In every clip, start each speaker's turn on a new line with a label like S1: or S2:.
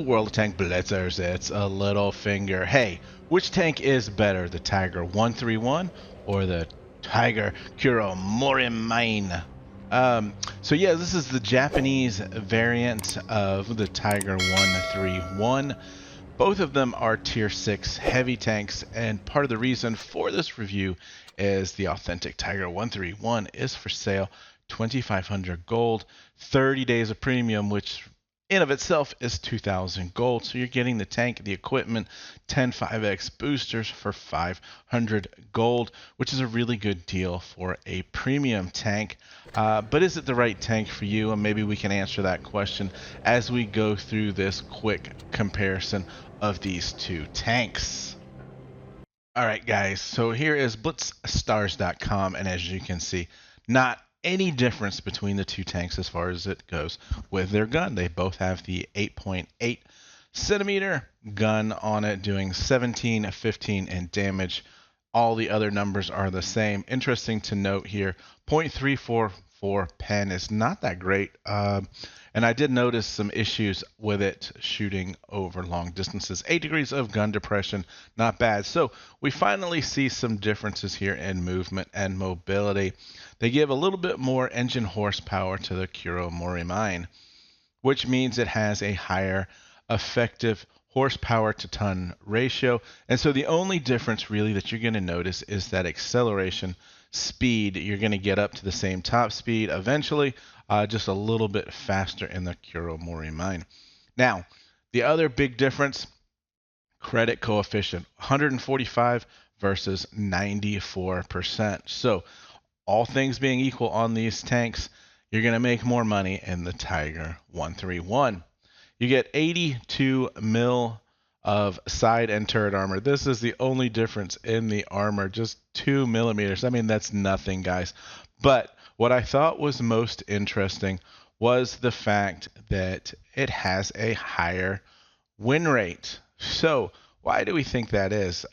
S1: World of Tank Blitzers, it's a Littlefinger. Hey, which tank is better, the Tiger 131 or the Tiger Kuromorimine? So yeah, this is the Japanese variant of the Tiger 131. Both of them are tier 6 heavy tanks, and part of the reason for this review is the authentic Tiger 131 is for sale, 2,500 gold, 30 days of premium, which in of itself is 2,000 gold. So you're getting the tank, the equipment, 10 5x boosters for 500 gold, which is a really good deal for a premium tank. But is it the right tank for you? And maybe we can answer that question as we go through this quick comparison of these two tanks. Alright guys, so here is blitzstars.com, and as you can see, not any difference between the two tanks as far as it goes with their gun. They both have the 8.8 centimeter gun on it, doing 17, 15 in damage. All the other numbers are the same. Interesting to note here, 0.344 pen is not that great. And I did notice some issues with it shooting over long distances. 8 degrees of gun depression, not bad. So we finally see some differences here in movement and mobility. They give a little bit more engine horsepower to the Kuromorimine, which means it has a higher effective horsepower to ton ratio. And so the only difference really that you're going to notice is that acceleration speed. You're going to get up to the same top speed eventually, just a little bit faster in the Kuromorimine. Now, the other big difference, credit coefficient, 145 versus 94%. So all things being equal on these tanks, you're going to make more money in the Tiger 131. You get 82 mil of side and turret armor. This is the only difference in the armor, just 2 millimeters. I mean, that's nothing, guys. But what I thought was most interesting was the fact that it has a higher win rate. So why do we think that is?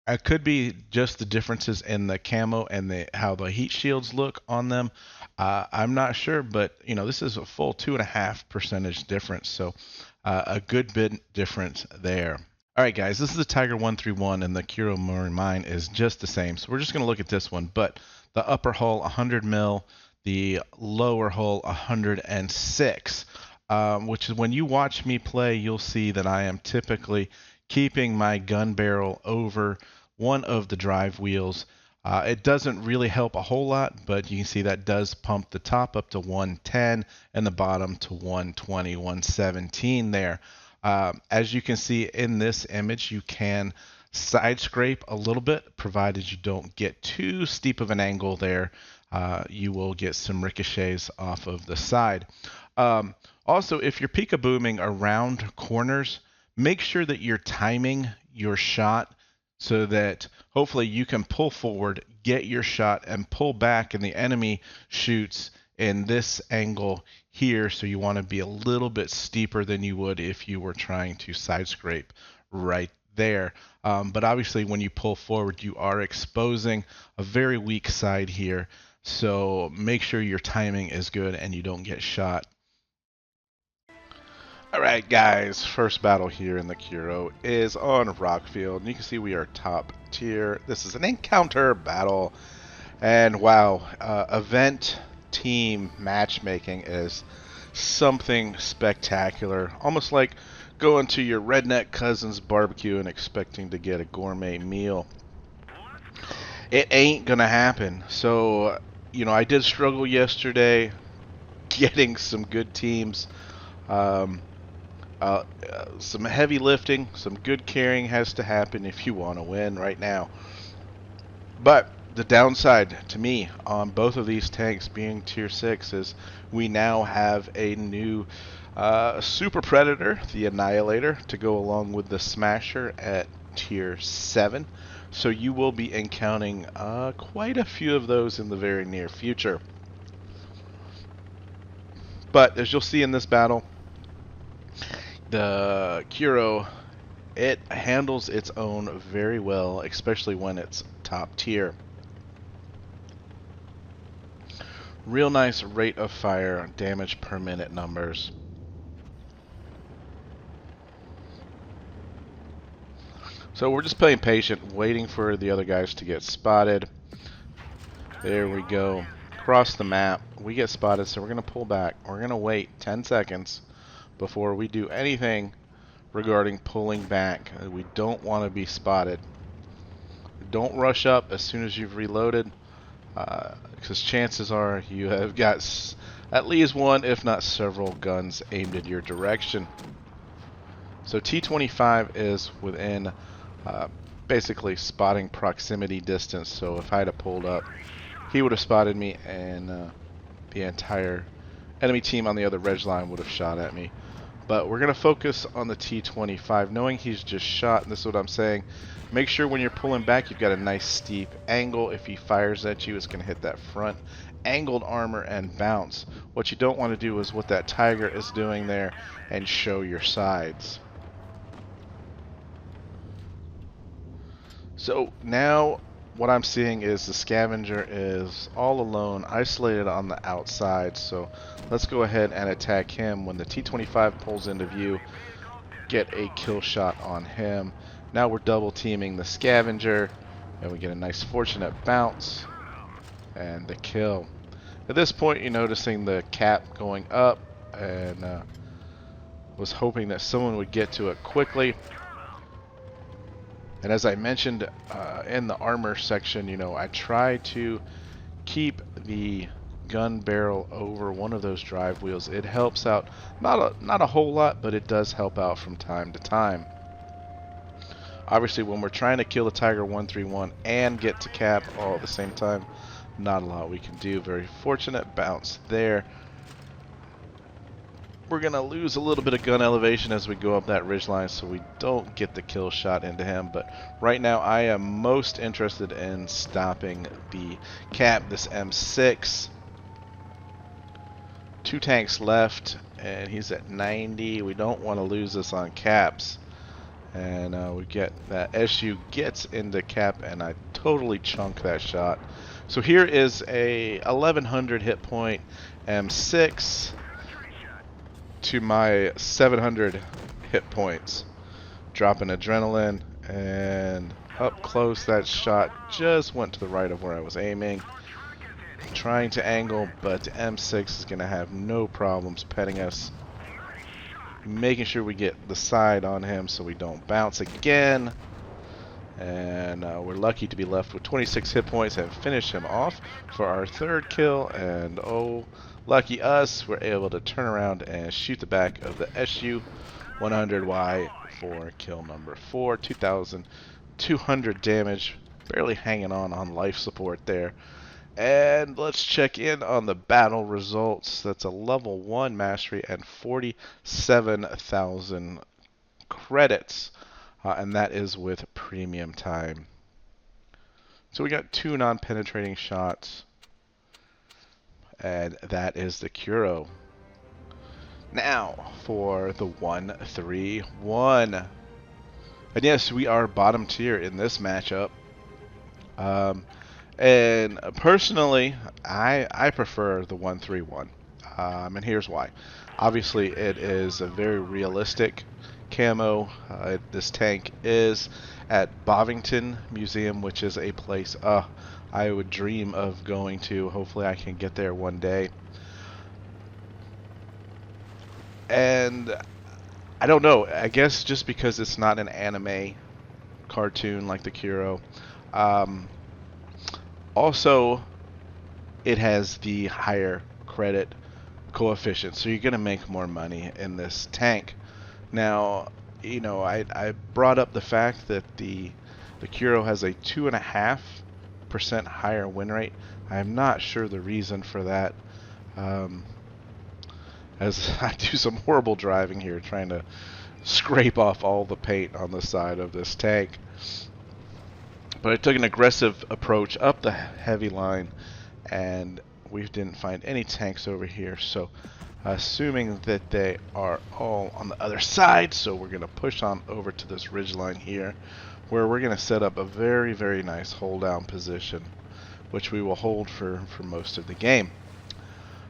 S1: It could be just the differences in the camo and how the heat shields look on them. I'm not sure, but this is a full 2.5% difference, so a good bit difference there. All right, guys, this is the Tiger 131, and the Kuromorimine is just the same. So we're just going to look at this one, but the upper hull 100 mil, the lower hull 106, which is when you watch me play, you'll see that I am typically keeping my gun barrel over one of the drive wheels. It doesn't really help a whole lot, but you can see that does pump the top up to 110 and the bottom to 120, 117 there. As you can see in this image, you can side scrape a little bit, provided you don't get too steep of an angle there. You will get some ricochets off of the side. Also, if you're peekabooming around corners, make sure that you're timing your shot so that hopefully you can pull forward, get your shot, and pull back, and the enemy shoots in this angle here. So you want to be a little bit steeper than you would if you were trying to side scrape right there. But obviously when you pull forward, you are exposing a very weak side here. So make sure your timing is good and you don't get shot. Alright guys, first battle here in the Kuro is on Rockfield, and you can see we are top tier. This is an encounter battle, and wow, event team matchmaking is something spectacular. Almost like going to your redneck cousin's barbecue and expecting to get a gourmet meal. It ain't gonna happen. So, I did struggle yesterday getting some good teams. Some heavy lifting, some good carrying has to happen if you want to win right now. But the downside to me on both of these tanks being tier 6 is we now have a new Super Predator, the Annihilator, to go along with the Smasher at tier 7. So you will be encountering quite a few of those in the very near future. But as you'll see in this battle, the Kuro, it handles its own very well, especially when it's top tier. Real nice rate of fire, damage per minute numbers. So we're just playing patient, waiting for the other guys to get spotted. There we go. Across the map, we get spotted, so we're going to pull back. We're going to wait 10 seconds before we do anything regarding pulling back. We don't want to be spotted. Don't rush up as soon as you've reloaded, because chances are you have got at least one, if not several, guns aimed in your direction. So T-25 is within basically spotting proximity distance, so if I had pulled up, he would have spotted me, and the entire enemy team on the other ridge line would have shot at me. But we're going to focus on the T-25, knowing he's just shot, and this is what I'm saying. Make sure when you're pulling back, you've got a nice steep angle. If he fires at you, it's going to hit that front angled armor and bounce. What you don't want to do is what that Tiger is doing there and show your sides. So now what I'm seeing is the scavenger is all alone, isolated on the outside. So let's go ahead and attack him. When the T-25 pulls into view, get a kill shot on him. Now we're double teaming the scavenger, and we get a nice fortunate bounce and the kill. At this point, you're noticing the cap going up, and was hoping that someone would get to it quickly. And as I mentioned in the armor section, you know, I try to keep the gun barrel over one of those drive wheels. It helps out, not a whole lot, but it does help out from time to time. Obviously, when we're trying to kill the Tiger 131 and get to cap all at the same time, not a lot we can do. Very fortunate bounce there. We're going to lose a little bit of gun elevation as we go up that ridgeline, so we don't get the kill shot into him. But right now I am most interested in stopping the cap, this M6. 2 tanks left, and he's at 90. We don't want to lose this on caps. And we get that SU gets into cap, and I totally chunk that shot. So here is a 1100 hit point M6 to my 700 hit points. Dropping adrenaline, and up close, that shot just went to the right of where I was aiming. Trying to angle, but the M6 is going to have no problems petting us. Making sure we get the side on him so we don't bounce again. And we're lucky to be left with 26 hit points and finish him off for our 3rd kill. And oh, lucky us, we're able to turn around and shoot the back of the SU 100Y for kill number 4. 2,200 damage, barely hanging on life support there. And let's check in on the battle results. That's a level 1 mastery and 47,000 credits. And that is with premium time. So we got 2 non-penetrating shots. And that is the Kuro. Now for the 131. And yes, we are bottom tier in this matchup. And personally, I prefer the 131. And here's why. Obviously, it is a very realistic camo. This tank is at Bovington Museum, which is a place I would dream of going to. Hopefully I can get there one day. And I don't know, I guess just because it's not an anime cartoon like the Kuro. Also, it has the higher credit coefficient, so you're going to make more money in this tank. Now, you know, I brought up the fact that the Kuro has a 2.5% higher win rate. I'm not sure the reason for that, as I do some horrible driving here, trying to scrape off all the paint on the side of this tank. But I took an aggressive approach up the heavy line, and we didn't find any tanks over here. So assuming that they are all on the other side, so we're going to push on over to this ridge line here, where we're going to set up a very, very nice hold down position, which we will hold for most of the game.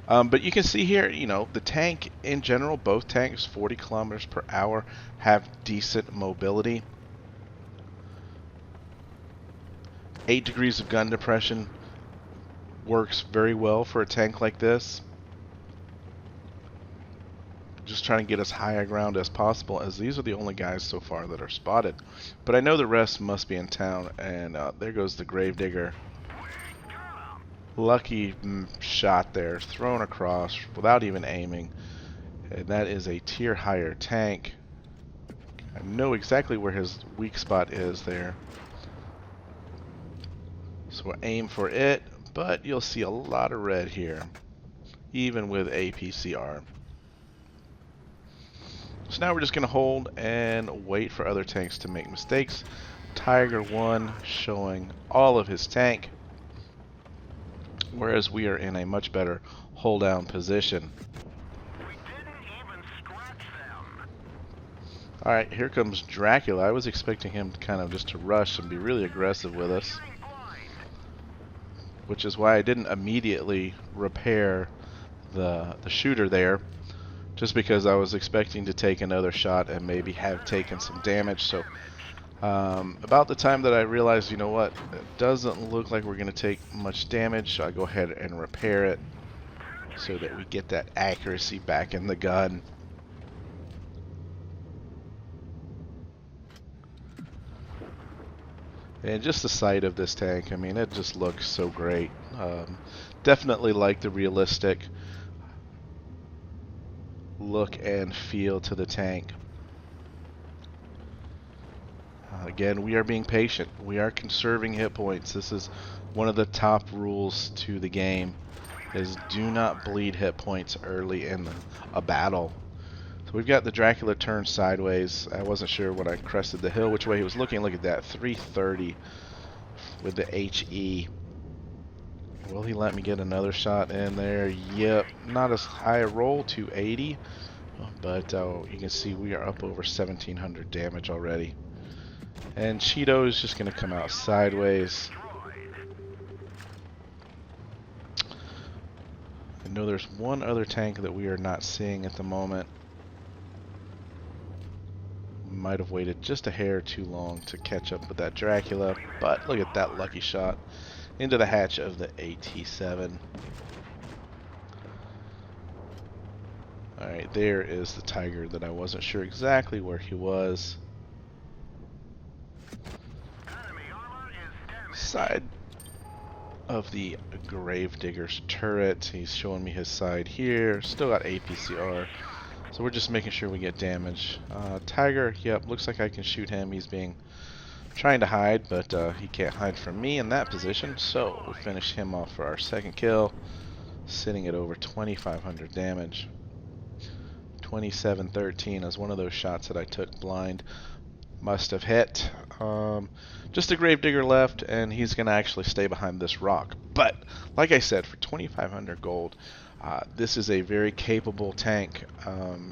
S1: But you can see here, you know, the tank in general, both tanks, 40 kilometers per hour, have decent mobility. 8 degrees of gun depression works very well for a tank like this. Just trying to get as high ground as possible, as these are the only guys so far that are spotted. But I know the rest must be in town, and there goes the Gravedigger. Lucky shot there, thrown across without even aiming. And that is a tier higher tank. I know exactly where his weak spot is there. So we'll aim for it, but you'll see a lot of red here, even with APCR. So now we're just going to hold and wait for other tanks to make mistakes. Tiger 1 showing all of his tank, whereas we are in a much better hold down position. Alright, here comes Dracula. I was expecting him kind of just to rush and be really aggressive with us, which is why I didn't immediately repair the shooter there, just because I was expecting to take another shot and maybe have taken some damage. So about the time that I realized, you know what, it doesn't look like we're going to take much damage, so I go ahead and repair it so that we get that accuracy back in the gun. And just the sight of this tank, I mean, it just looks so great. Definitely like the realistic look and feel to the tank. Again, we are being patient. We are conserving hit points. This is one of the top rules to the game, is do not bleed hit points early in a battle. So we've got the Dracula turned sideways. I wasn't sure when I crested the hill which way he was looking. Look at that, 330 with the HE. Will he let me get another shot in there? Yep, not as high a roll, 280, but you can see we are up over 1700 damage already. And Cheeto is just going to come out sideways. I know there's one other tank that we are not seeing at the moment. Might have waited just a hair too long to catch up with that Dracula, but look at that lucky shot into the hatch of the AT-7. Alright, there is the Tiger that I wasn't sure exactly where he was. Side of the Gravedigger's turret. He's showing me his side here. Still got APCR. So we're just making sure we get damage. Tiger, yep, looks like I can shoot him. He's trying to hide, but he can't hide from me in that position. So we finish him off for our second kill, sitting at over 2,500 damage. 2713 is one of those shots that I took blind. Must have hit. Just a Gravedigger left, and he's going to actually stay behind this rock. But, like I said, for 2,500 gold, this is a very capable tank.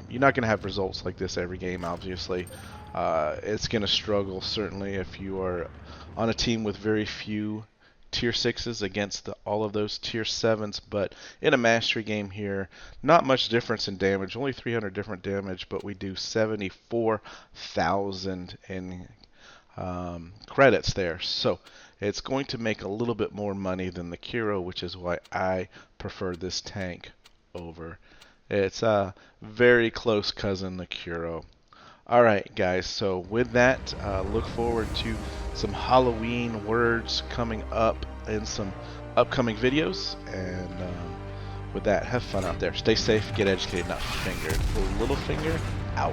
S1: You're not going to have results like this every game, obviously. It's going to struggle, certainly, if you are on a team with very few tier 6s against all of those tier 7s. But in a mastery game here, not much difference in damage, only 300 different damage, but we do 74,000 in credits there. So it's going to make a little bit more money than the Kuro, which is why I prefer this tank over. It's a very close cousin, the Kuro. Alright guys, so with that, look forward to some Halloween words coming up in some upcoming videos. And with that, have fun out there. Stay safe, get educated, not fingered. Littlefinger out.